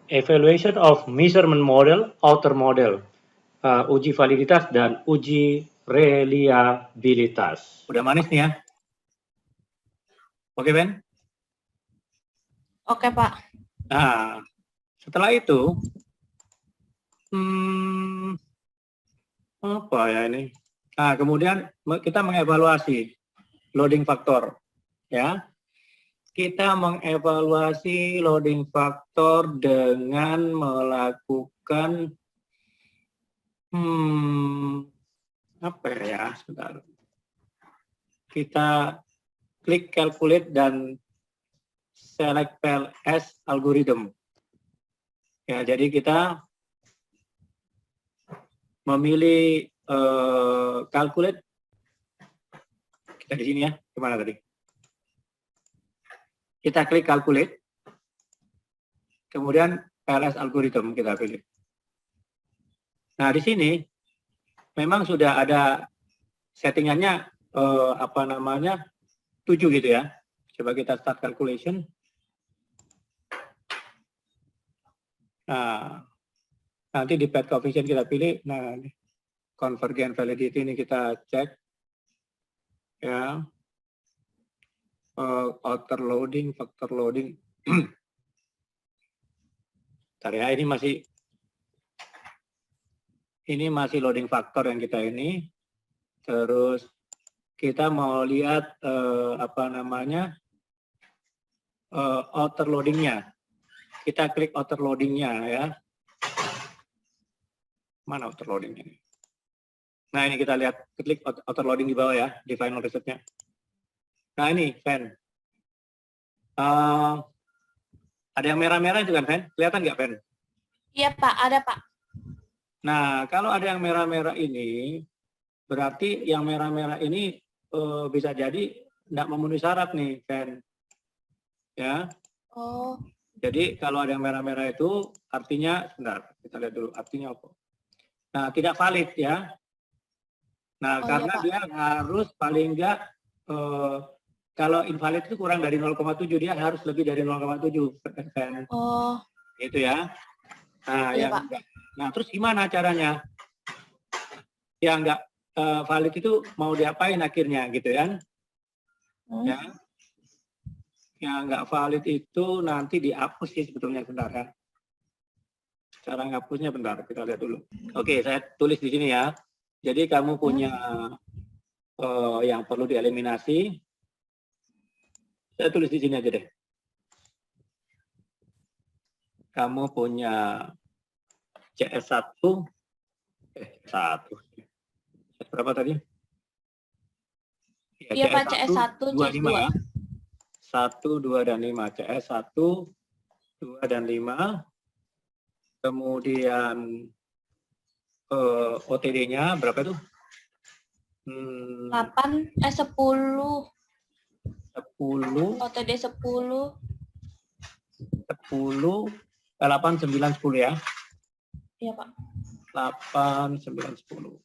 evaluation of measurement model, outer model, uji validitas dan uji reliabilitas. Udah manis nih ya? Oke, Ben? Oke, Pak. Nah, setelah itu, apa ya ini? Nah, kemudian kita mengevaluasi loading factor, ya. Kita mengevaluasi loading factor dengan melakukan apa ya? Sebentar. Kita klik calculate dan select PLS algorithm. Ya, jadi kita memilih calculate. Kita di sini ya, kemana tadi? Kita klik calculate, kemudian PLS algorithm kita pilih. Nah, di sini memang sudah ada settingannya 7 gitu ya. Coba kita start calculation. Nah, nanti di path coefficient kita pilih. Nah, convergent validity ini kita cek ya. Outer loading, factor loading. Bentar ya, ini masih loading factor yang kita ini. Terus kita mau lihat outer loadingnya. Kita klik outer loadingnya ya. Mana outer loadingnya? Nah, ini kita lihat, klik outer loading di bawah ya, di final resultnya. Nah, ini, Fen. Ada yang merah-merah itu kan, Fen? Kelihatan nggak, Fen? Iya, Pak. Ada, Pak. Nah, kalau ada yang merah-merah ini, berarti yang merah-merah ini bisa jadi tidak memenuhi syarat nih, Fen. Ya. Oh. Jadi, kalau ada yang merah-merah itu, artinya, sebentar, kita lihat dulu, artinya apa? Nah, tidak valid ya. Nah, karena iya, dia harus paling enggak, kalau invalid itu kurang dari 0,7, dia harus lebih dari 0,7 persen. Oh. Gitu ya. Nah, iya, yang enggak. Nah, terus gimana caranya? Yang enggak valid itu mau diapain akhirnya gitu ya? Ya. Yang enggak valid itu nanti dihapus sih sebetulnya, sebentar ya. Cara ngapusnya bentar, kita lihat dulu. Oke, saya tulis di sini ya. Jadi kamu punya yang perlu dieliminasi. Saya tulis di sini aja deh. Kamu punya CS1. Berapa tadi? Ya, iya, Pak, CS1, 2, 5 ya. 1, 2, dan 5. CS1, 2, dan 5. Kemudian OTD-nya berapa itu? 10. 10. OTD 10. 10, 8, 9, 10 ya? Iya, Pak. 8, 9, 10.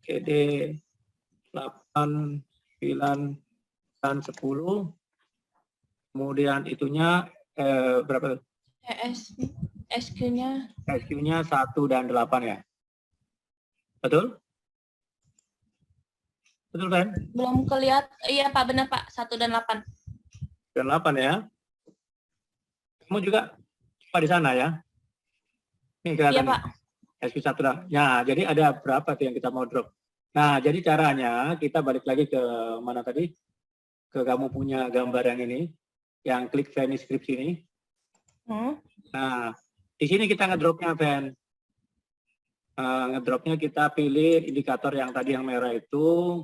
OTD 8, 9, dan 10. Kemudian itunya berapa? SQ-nya 1 dan 8 ya? Betul? Betul, Ben? belum kelihatan. Iya, Pak, benar, Pak. 1 dan 8. Dan 8 ya? Kamu juga coba di sana ya? Ini kelihatan. Iya, Pak. SQ1 dah. Ya, jadi ada berapa tuh yang kita mau drop? Nah, jadi caranya kita balik lagi ke mana tadi? Ke kamu punya gambar yang ini, yang klik finish script ini. Nah, di sini kita ngedropnya, Ben. Ngedropnya kita pilih indikator yang tadi yang merah itu.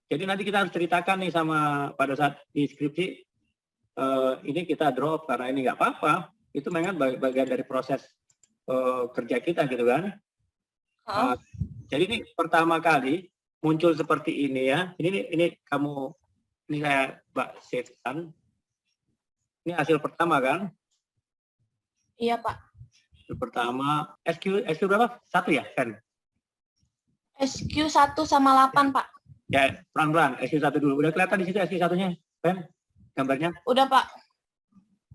Jadi nanti kita harus ceritakan nih sama pada saat di skripsi, ini kita drop karena ini nggak apa-apa. Itu memang bagian dari proses kerja kita gitu kan. Jadi ini pertama kali muncul seperti ini ya. Ini kamu, ini saya save kan. Ini hasil pertama kan? Iya, Pak. Hasil pertama, SQ berapa? 1 ya, Fen? SQ 1 sama 8, Pak. Ya, pelan-pelan. SQ1 dulu. Udah kelihatan di situ SQ1-nya, Fen? Gambarnya? Udah, Pak.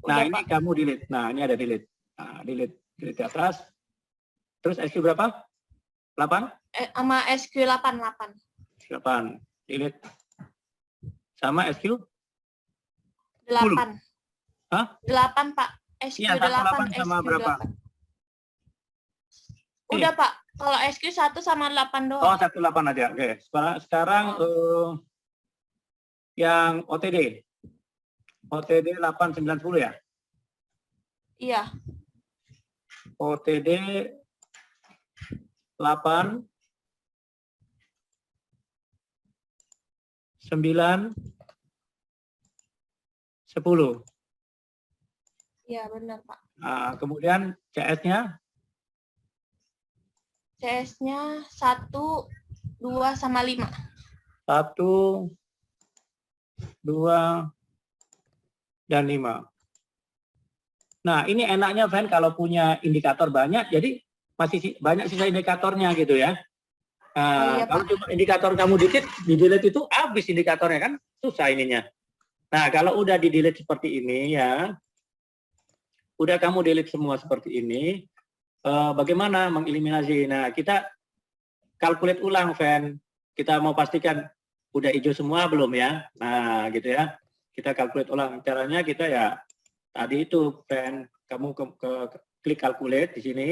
Nah, Udah, ini Pak. kamu delete. Nah, ini ada delete. Nah, delete di atas. Terus SQ berapa? 8? Sama SQ 8. 8. Delete. Sama SQ? 8. Hah? 8, Pak. SQ Iya, 8, 18 sama SQ berapa? 8. Udah, Pak. Kalau SQ 1 sama 8 Oh, doang. 18 aja. Oke. Sekarang yang OTD. OTD 8, 9, 10 ya? Iya. OTD 8, 9, 10. Iya, benar, Pak. Nah, kemudian CS-nya? CS-nya 1, 2, sama 5. 1, 2, dan 5. Nah, ini enaknya, Van, kalau punya indikator banyak, jadi masih banyak sisa indikatornya gitu ya. Iya, Kalau Pak. cuma indikator kamu dikit, di delete itu habis indikatornya kan, susah ininya. Nah, kalau udah di delete seperti ini ya, udah kamu delete semua seperti ini, bagaimana mengeliminasi? Nah, kita calculate ulang, Van. Kita mau pastikan udah hijau semua belum ya? Nah, gitu ya. Kita calculate ulang. Caranya kita ya tadi itu, Van, kamu klik calculate di sini,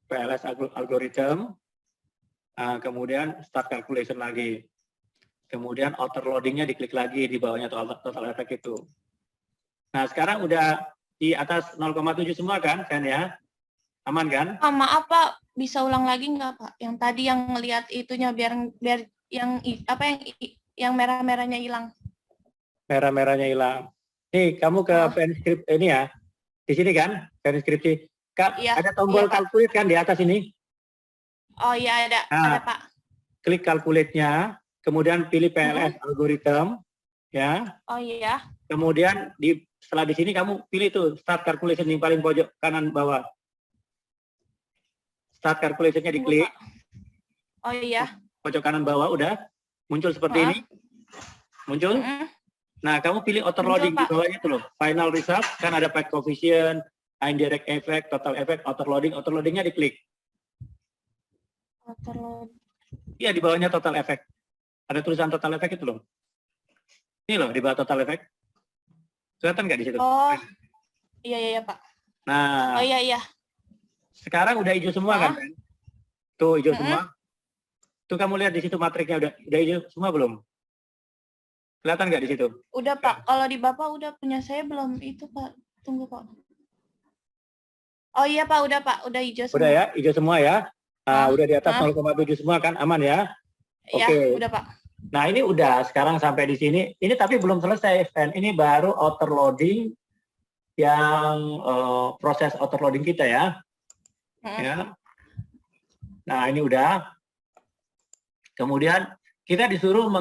PLS algorithm, kemudian start calculation lagi. Kemudian outer loadingnya diklik lagi di bawahnya total effect itu. Nah, sekarang udah di atas 0,7 semua kan ya? Aman kan? Maaf, Pak. Bisa ulang lagi nggak, Pak? Yang tadi yang ngelihat itunya biar yang merah-merahnya hilang. Merah-merahnya hilang. Nih, kamu ke transkrip ini ya. Di sini kan, transkripsi. Iya, Ada tombol iya, Pak. calculate kan di atas ini. Oh iya, ada Pak. Klik calculate-nya, kemudian pilih PLS algorithm, ya. Oh iya. Kemudian setelah di sini kamu pilih tuh start calculation yang paling pojok kanan bawah. Start calculation-nya diklik. Oh iya. Pojok kanan bawah udah muncul seperti ini. Muncul. Nah, kamu pilih outer loading di bawahnya itu loh. Final result kan ada path coefficient, indirect effect, total effect, outer loading. Outer loading-nya diklik. Outer load. Iya, di bawahnya total effect. Ada tulisan total effect itu loh. Ini loh di bawah total effect. Kelihatan nggak di situ? Oh. Iya, Pak. Nah. Oh iya. Sekarang udah hijau semua kan? Tuh hijau semua. Tuh kamu lihat di situ matriknya udah hijau semua belum? Kelihatan nggak di situ? Udah, Pak. Kalau di Bapak udah, punya saya belum itu, Pak. Tunggu, Pak. Oh iya, Pak. Udah, Pak. Udah hijau semua. Udah ya, hijau semua ya. Udah di atas 0,7 semua kan, aman ya? Iya, udah, Pak. Nah, ini udah sekarang sampai di sini. Ini tapi belum selesai, Van. Ini baru outer loading yang proses outer loading kita ya. Ya. Nah, ini udah. Kemudian kita disuruh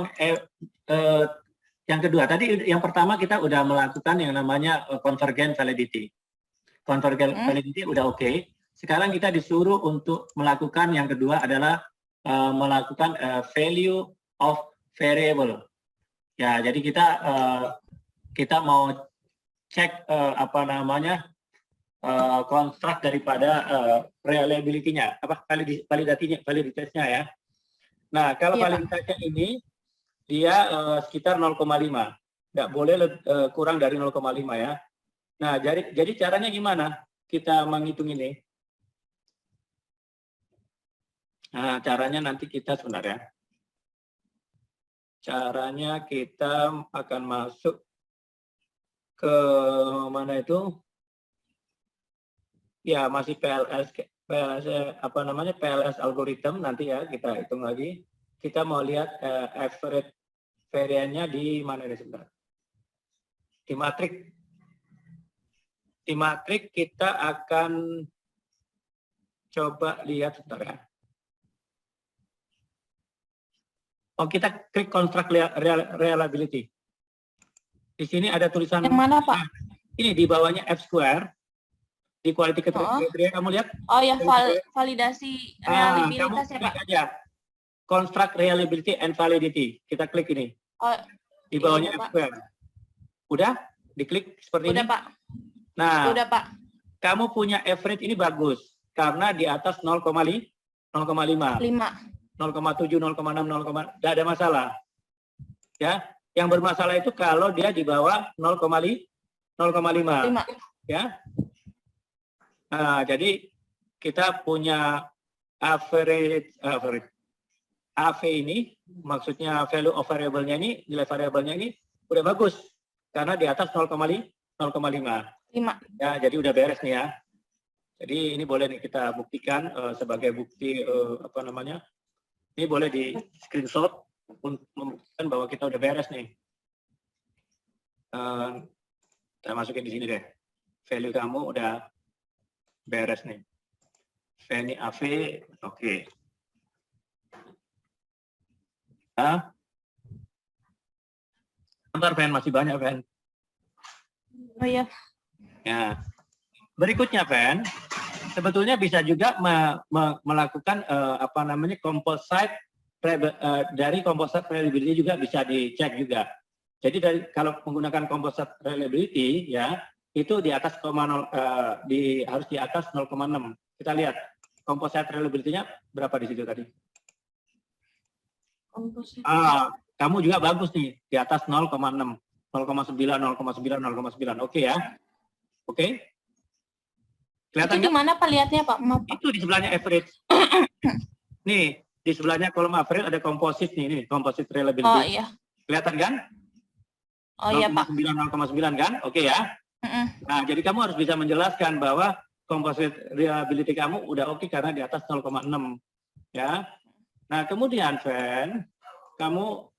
yang kedua tadi, yang pertama kita udah melakukan yang namanya convergent validity. Convergent validity udah oke. Sekarang kita disuruh untuk melakukan yang kedua adalah melakukan value of variable. Ya, jadi kita mau cek apa namanya konstruk daripada reliability-nya, validitasnya ya. Nah, kalau validitasnya ini dia sekitar 0,5, nggak boleh kurang dari 0,5 ya. Nah, jadi caranya gimana kita menghitung ini? Nah, caranya nanti kita sebenarnya. Caranya kita akan masuk ke mana itu? Ya, masih PLS apa namanya PLS algorithm nanti ya kita hitung lagi. Kita mau lihat average variannya di mana ini sebentar. Di matrik. Di matrik kita akan coba lihat sebentar ya. Oh, kita klik construct reliability. Di sini ada tulisan. Yang mana, Pak? Ini di bawahnya F square. Di quality criteria kamu lihat? Oh ya, validasi reliabilitas ya, Pak. Aja. Construct reliability and validity. Kita klik ini. Oh, di bawahnya F square. Udah? Diklik seperti Udah, ini. Pak. Nah, Udah, Pak. kamu punya average ini bagus karena di atas 0,5, 0,5, 0,7, 0,6, 0, tidak ada masalah. Ya, yang bermasalah itu kalau dia di bawah 0,5, 0,5. Ya. Nah, jadi kita punya average AV ini, maksudnya value of variable-nya ini, nilai variabelnya ini udah bagus karena di atas 0,5. Ya, jadi udah beres nih ya. Jadi ini boleh nih kita buktikan sebagai bukti apa namanya? Ini boleh di screenshot untuk membuktikan bahwa kita udah beres nih. Saya masukin di sini deh. Value kamu udah beres nih. Ini AV, oke. Nah, bentar, Fen, masih banyak, Fen. Oh iya. Ya. Berikutnya, Fen, sebetulnya bisa juga melakukan apa namanya composite dari composite reliability juga bisa dicek juga. Jadi kalau menggunakan composite reliability ya itu di atas harus di atas 0,6. Kita lihat composite reliability-nya berapa di situ tadi. Kamu juga bagus nih di atas 0,6, 0,9, 0,9, 0,9. Oke ya. Oke. Kelihatan itu di mana Pak lihatnya, Pak? Maaf, Pak. Itu di sebelahnya average. Nih, di sebelahnya kolom average ada composite nih, composite reliability. Oh iya. Kelihatan kan? Oh iya, Pak. 0,9 kan? Oke ya. Nah, jadi kamu harus bisa menjelaskan bahwa composite reliability kamu udah oke karena di atas 0,6 ya. Nah, kemudian Fen, kamu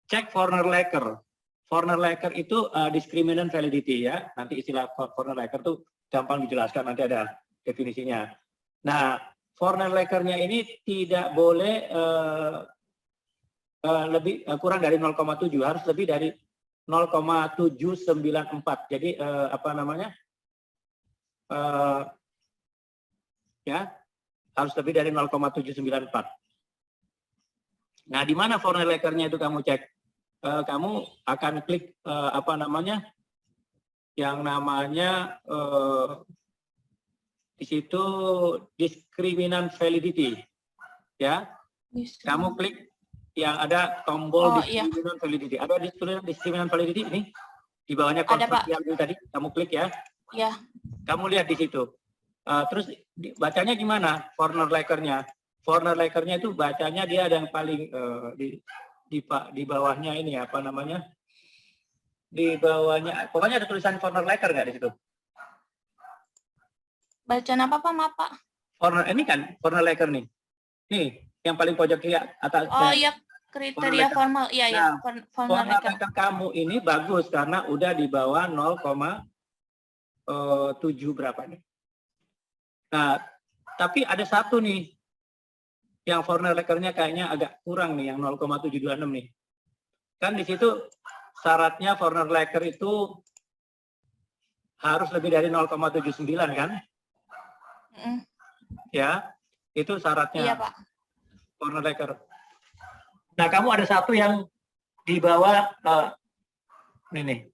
cek Forner-Laker. Forner-Laker itu discriminant validity ya. Nanti istilah Forner-Laker tuh gampang dijelaskan, nanti ada definisinya. Nah, Forner-Laker-nya ini tidak boleh kurang dari 0,7, harus lebih dari 0,794. Jadi apa namanya? Ya, harus lebih dari 0,794. Nah, di mana Forner-Laker-nya itu kamu cek? Kamu akan klik apa namanya? Yang namanya di situ discriminant validity. Ya. Kamu klik yang ada tombol discriminant validity. Ada discriminant validity ini di bawahnya konstruksi yang tadi kamu klik ya. Iya. Kamu lihat di situ. Terus bacanya gimana? Forner-Laker-nya. Forner-Laker-nya itu bacanya dia ada yang paling di bawahnya ini apa namanya? Di bawahnya, pokoknya ada tulisan Forner-Laker nggak di situ? Bacaan apa, Pak? Maaf, Pak. Ini kan Forner-Laker nih. Nih, yang paling pojok kiri atas. Oh iya, kriteria formal. Iya, iya. Nah, Forner-Laker kamu ini bagus karena udah di bawah 0,7 berapa nih. Nah, tapi ada satu nih yang Forner-Laker-nya kayaknya agak kurang nih, yang 0,726 nih. Kan di situ syaratnya Forner-Laker itu harus lebih dari 0,79 kan? Ya, itu syaratnya. Iya, Pak. Forner-Laker. Nah, kamu ada satu yang di bawah ini.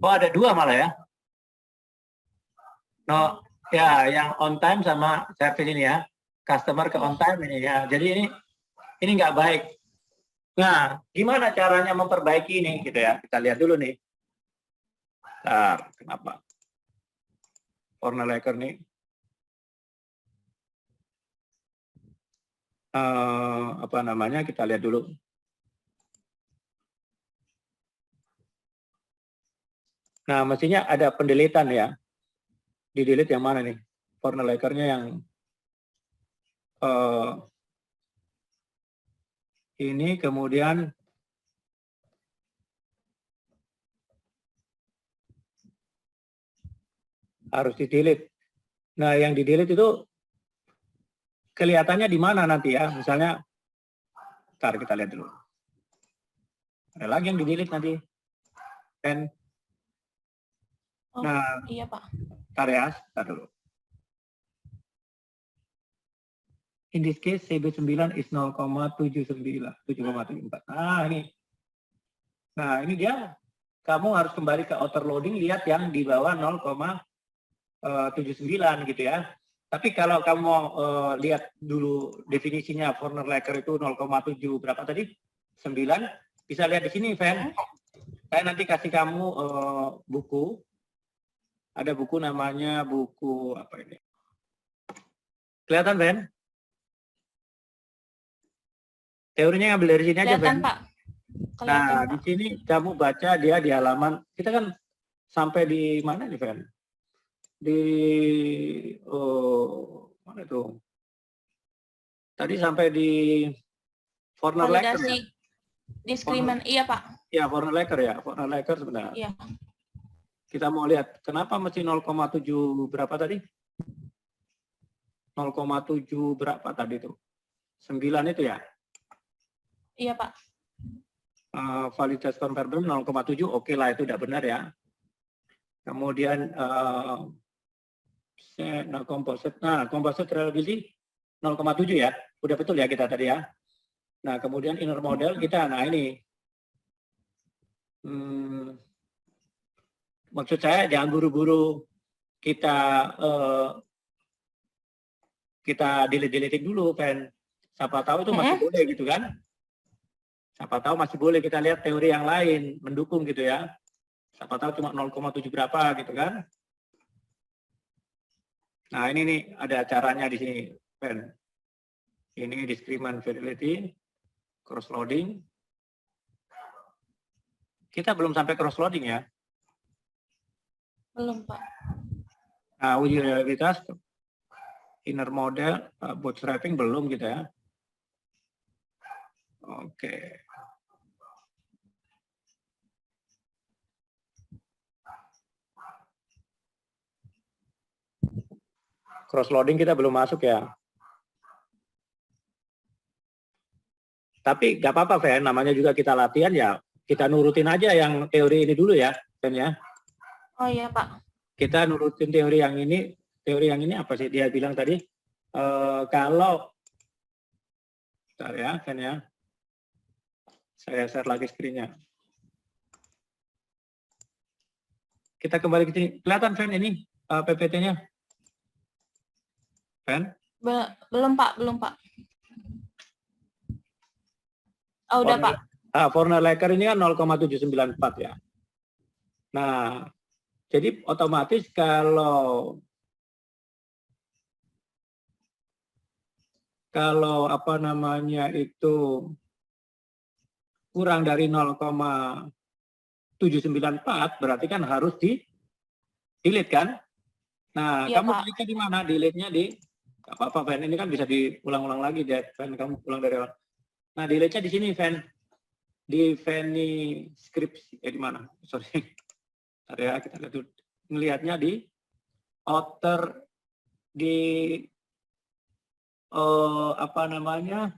Oh, ada dua malah ya. No, ya, yang on time sama service ini ya. Customer ke on time ini ya. Jadi ini nggak baik. Nah, gimana caranya memperbaiki ini gitu ya? Kita lihat dulu nih. Nah, kenapa? Forner-Laker nih. Apa namanya? Kita lihat dulu. Nah, mestinya ada pendeletan ya. Di delete yang mana nih? Forner-Laker-nya yang ini kemudian harus di-delete. Nah, yang di-delete itu kelihatannya di mana nanti ya? Misalnya, ntar kita lihat dulu. Ada lagi yang di-delete nanti. Nah, iya Pak. Ntar ya, ntar dulu. In this case, CB9 is 0,79, 7,74. Nah, ini Nah, ini dia. Kamu harus kembali ke outer loading, lihat yang di bawah 0,79 gitu ya. Tapi kalau kamu mau lihat dulu definisinya Warner Laker itu 0,7 berapa tadi? 9. Bisa lihat di sini, Van. Saya nanti kasih kamu buku. Ada buku namanya buku apa ini? Kelihatan, Van? Teorinya ngambil dari sini aja, Kelihatan, Van. Pak. Nah, Kelihatan, di Pak. sini kamu baca dia di halaman, kita kan sampai di mana nih, Van? Di, mana itu? Tadi sampai di Warner Laker ya? Validasi diskrimin. Iya, Pak. Ya, Warner Laker ya. Warner Laker sebenarnya. Iya. Kita mau lihat, kenapa mesti 0,7 berapa tadi? 0,7 berapa tadi itu? 9 itu ya? Iya, Pak. Validitas conversion 0,7, oke lah itu udah benar ya. Kemudian composite reliability 0,7 ya, udah betul ya kita tadi ya. Nah kemudian inner model kita, nah ini maksud saya jangan buru-buru kita delete dulu, Van. Siapa tahu itu masih boleh gitu kan? Siapa tahu masih boleh kita lihat teori yang lain mendukung gitu ya. Siapa tahu cuma 0,7 berapa gitu kan? Nah ini nih ada caranya di sini, Van. Ini discriminant fidelity, cross loading. Kita belum sampai cross loading ya. Belum, Pak. Nah uji reliabilitas, inner model, bootstrapping belum gitu ya. Oke. Cross loading kita belum masuk ya. Tapi nggak apa-apa, Fen. Namanya juga kita latihan ya. Kita nurutin aja yang teori ini dulu ya, Fen ya. Oh iya, Pak. Kita nurutin teori yang ini. Teori yang ini apa sih dia bilang tadi? Kalau, bentar ya, Fen ya. Saya share lagi screen-nya. Kita kembali ke sini. Kelihatan, Fen, ini PPT-nya? Fen? Belum, Pak. Belum, Pak. Oh, udah, Pak. Warner Laker ini kan 0,794 ya. Nah, jadi otomatis kalau apa namanya itu kurang dari 0,794 berarti kan harus di delete kan? Nah, Iya, kamu Pak. delete di mana? Delete-nya di apa Fen? Ini kan bisa diulang-ulang lagi deh, Fen. Kamu ulang dari awal. Nah, delete-nya di sini, Fen. Di Fanny script di mana? Sorry. Bentar ya, kita lihat dulu. Ngelihatnya di outer di apa namanya?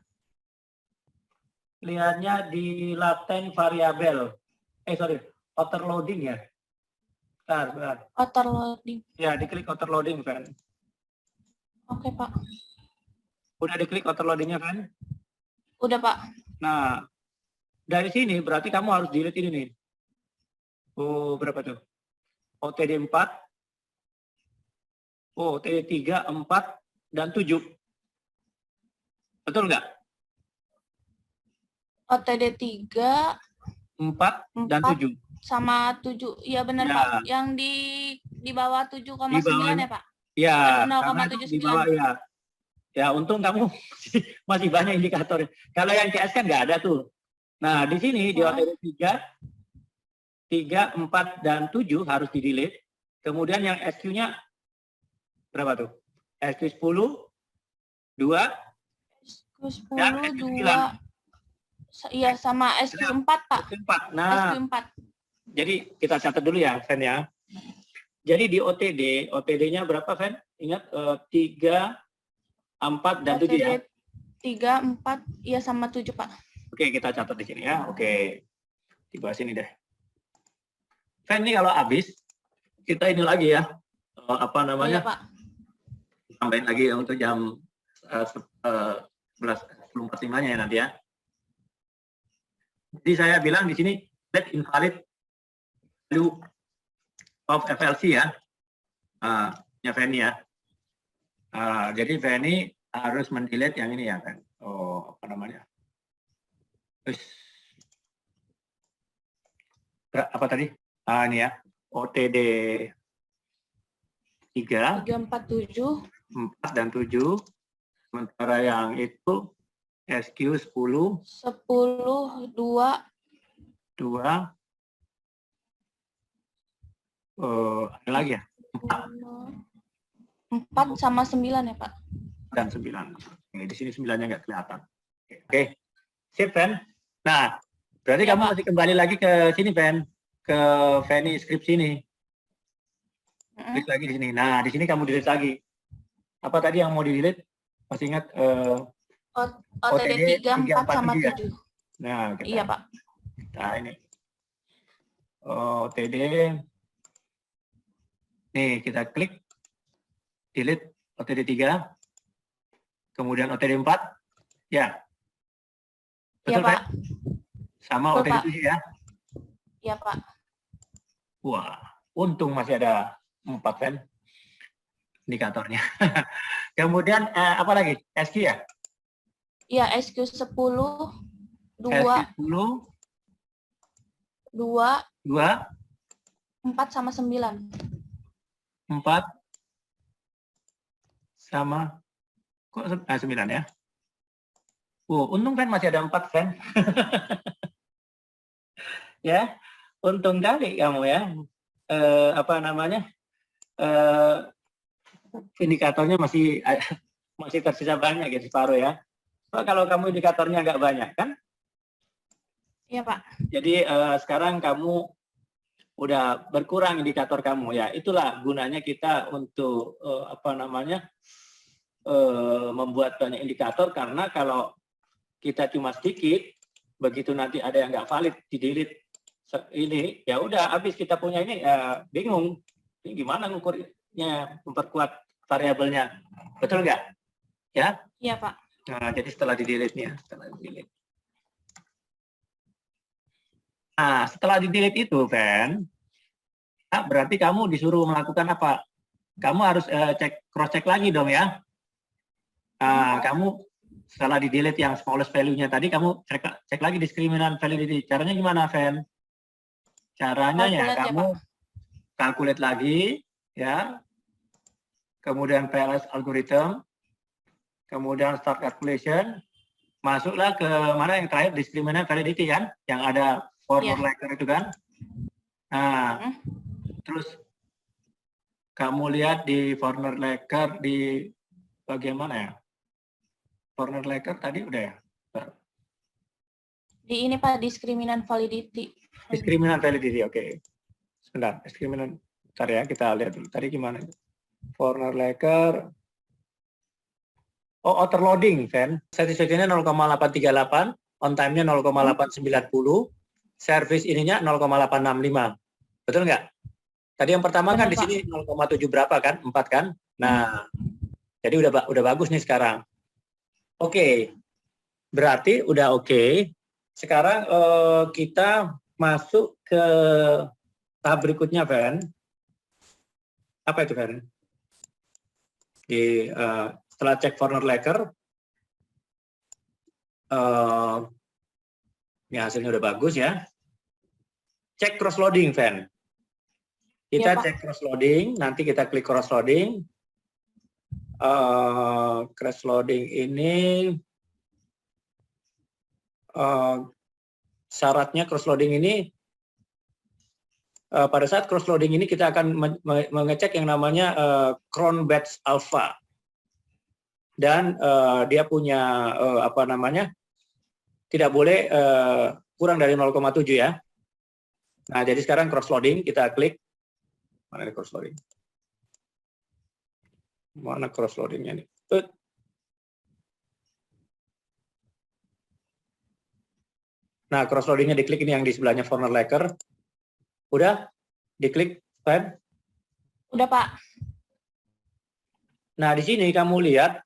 Lihatnya di latent variabel. Sorry, outer loading ya. Bentar. Outer loading. Ya, diklik outer loading, Fan. Oke, Pak. Udah diklik outer loadingnya, kan? Udah, Pak. Nah, dari sini berarti kamu harus delete ini nih. Oh, berapa tuh? OTD 4. Oh, OTD 3, 4, dan 7. Betul nggak? OTD 3, 4, dan 7. Sama 7. Iya benar, ya. Pak. Yang di bawah 7,9 ya, Pak? Ya, 0,79. Ya. Ya, untung kamu masih banyak indikator. Kalau yang CS kan nggak ada tuh. Nah, di sini di OTD 3, 4, dan 7 harus di-delete. Kemudian yang SQ-nya berapa tuh? SQ 10, 2, SQ 10, dan SQ 9. Iya, sama SQ 4, Pak. SQ 4. Nah, SQ 4. Jadi kita catat dulu ya, Fen ya. Jadi di OTD, OTD-nya berapa, Fen? Ingat 3, 4, dan 7 ya? 3, 4, iya sama 7, Pak. Oke, kita catat di sini ya. Oke. Di bawah sini deh. Fen, ini kalau habis, kita ini lagi ya. Apa namanya? Iya, Pak. Tambahin lagi ya untuk jam 11.45-nya ya nanti ya. Jadi saya bilang di sini invalid value of FLC ya. Ya Fanny ya. Jadi Fanny harus mendelete yang ini ya kan. Oh, apa namanya? Terus apa tadi? Ini ya. OTD 3, 347, 4 dan 7. Sementara yang itu SQ 10, 10, 2, 2, ada lagi ya? 4 sama 9 ya Pak? Dan 9. Di sini 9-nya nggak kelihatan. Oke. Sip, Fen. Nah, berarti Ya, kamu Pak. masih kembali lagi ke sini, Fen. Ke Fanny script sini. Klik lagi di sini. Nah, di sini kamu delete lagi. Apa tadi yang mau di-delete? Masih ingat OTD 3, 4 sama 347 ya? 7. Nah, kita, Iya Pak. Nah, ini. OTD. Nih, kita klik. Delete OTD 3. Kemudian OTD 4. Ya. Iya Betul, Pak. Fen? Sama Betul, OTD Pak. 7 ya? Iya Pak. Wah, untung masih ada 4 Fen indikatornya. Kemudian apa lagi? SQ ya? Iya SQ 10, 2, SQ 10, 2, 2, 4 sama 9. 4 sama kok 9 ya? Untung Fen masih ada 4 Fen. Ya, untung kali kamu ya. Apa namanya? Indikatornya masih tersisa banyak ya, separuh ya. So, kalau kamu indikatornya nggak banyak kan? Iya Pak. Jadi sekarang kamu udah berkurang indikator kamu ya. Itulah gunanya kita untuk apa namanya? Membuat banyak indikator, karena kalau kita cuma sedikit, begitu nanti ada yang nggak valid, di delete ini, ya udah habis kita punya ini, bingung. Ini gimana ngukurnya, memperkuat variabelnya, betul nggak? Ya? Iya Pak. Nah, jadi setelah di delete-nya, Nah, setelah di delete itu, Fen, berarti kamu disuruh melakukan apa? Kamu harus cross check lagi dong ya. Kamu setelah di delete yang smallest value-nya tadi, kamu cek lagi discriminant validity. Caranya gimana, Fen? Caranya ya kamu calculate lagi ya. Kemudian PLS algorithm, kemudian start calculation, masuklah ke mana yang terakhir, discriminant validity kan, yang ada forward lecker itu kan. Nah, terus kamu lihat di forward lecker di bagian mana ya? Forward lecker tadi udah ya? Di ini Pak, discriminant validity. Discriminant validity, oke. Sebentar, discriminant. Bentar ya, kita lihat dulu. Tadi gimana? Forward lecker. Oh, outer loading, Fen. Satisfaction-nya 0,838, on time-nya 0,890, service ininya 0,865. Betul nggak? Tadi yang pertama kan di sini 0,7 berapa kan? 4 kan? Nah, jadi udah bagus nih sekarang. Oke. Berarti udah oke. Sekarang kita masuk ke tahap berikutnya, Fen. Apa itu, Fen? Setelah cek corner lecker, ini hasilnya udah bagus ya. Cek cross loading, Fen. Kita cek cross loading, nanti kita klik cross loading. Cross loading ini syaratnya cross loading ini, pada saat cross loading ini kita akan mengecek yang namanya cron batch alpha, dan dia punya apa namanya, tidak boleh kurang dari 0,7 ya. Nah, jadi sekarang cross loading kita klik. Mana cross loading? Mana cross loadingnya nih? Nah, cross loadingnya diklik, ini yang di sebelahnya corner lecker. Udah? Diklik, Fen? Udah, Pak. Nah, di sini kamu lihat,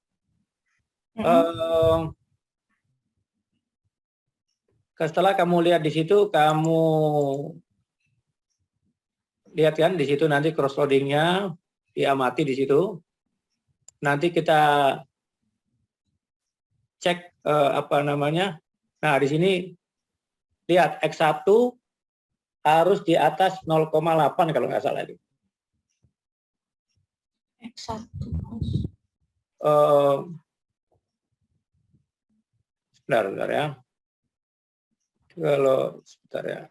Setelah kamu lihat di situ, kamu lihat kan di situ nanti cross loadingnya diamati di situ. Nanti kita cek apa namanya. Nah di sini lihat X1 harus di atas 0,8 kalau nggak salah itu. X1. Sebentar ya. Kalau sebentar ya.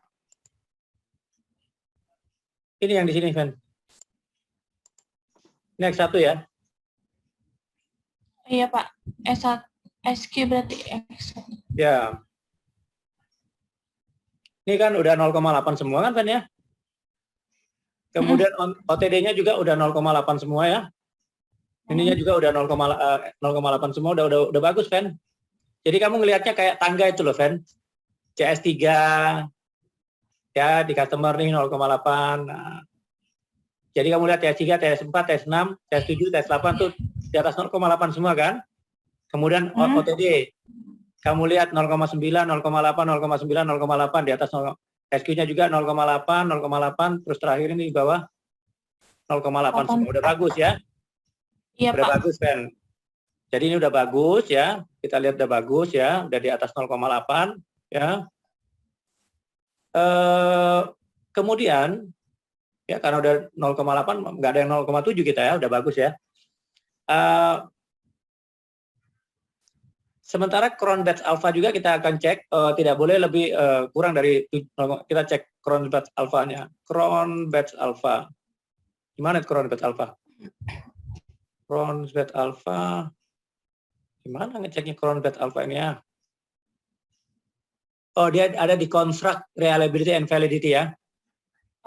Ini yang di sini, Van. Ini X1 ya. Iya, Pak. S1 SQ berarti X1. Ya. Ini kan udah 0,8 semua kan, Van ya? Kemudian OTD-nya juga udah 0,8 semua ya. Ininya juga udah 0,8 semua, udah bagus, Van. Jadi kamu ngelihatnya kayak tangga itu loh, Van. CS3 ya di customer nih 0,8. Nah, jadi kamu lihat TS3, TS4, TS6, TS7, TS8 tuh di atas 0,8 semua kan. Kemudian OTD kamu lihat 0,9, 0,8, 0,9, 0,8 di atas 0. SQ-nya juga 0,8, 0,8 terus terakhir ini di bawah 0,8 semua. Udah bagus ya. Iya, udah Pak. Bagus, Van. Jadi ini udah bagus ya. Kita lihat udah bagus ya, udah di atas 0,8 ya. Kemudian ya karena udah 0,8 nggak ada yang 0,7 kita ya, udah bagus ya. Sementara Cron Batch Alpha juga kita akan cek, tidak boleh lebih kurang dari, kita cek Cron Batch Alpha-nya. Cron Batch Alpha. Gimana Cron Batch Alpha? Cron Batch Alpha. Gimana ngeceknya Cron Batch Alpha ini ya? Oh, dia ada di Construct Reliability and Validity ya.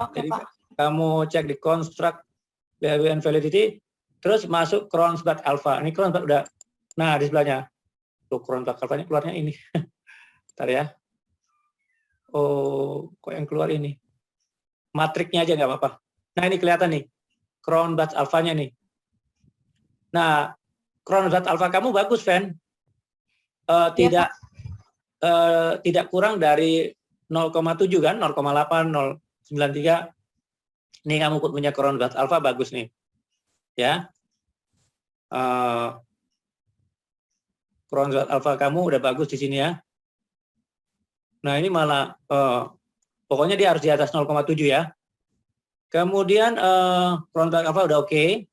Oke, Jadi Pak. kamu cek di Construct Reliability and Validity, terus masuk Cron Batch Alpha. Ini Cron Batch udah, nah di sebelahnya. Tuh Cron Batch Alpha-nya keluarnya ini. Bentar ya. Oh, kok yang keluar ini? Matriknya aja nggak apa-apa. Nah ini kelihatan nih, Cron Batch Alpha-nya nih. Nah, Cron Batch Alpha kamu bagus, Van. Tidak kurang dari 0,7 kan, 0,8, 0,93. Ini kamu punya Cron Batch Alpha bagus nih, ya. Cron Batch Alpha kamu udah bagus di sini ya. Nah ini malah, pokoknya dia harus di atas 0,7 ya. Kemudian Cron Batch Alpha udah oke.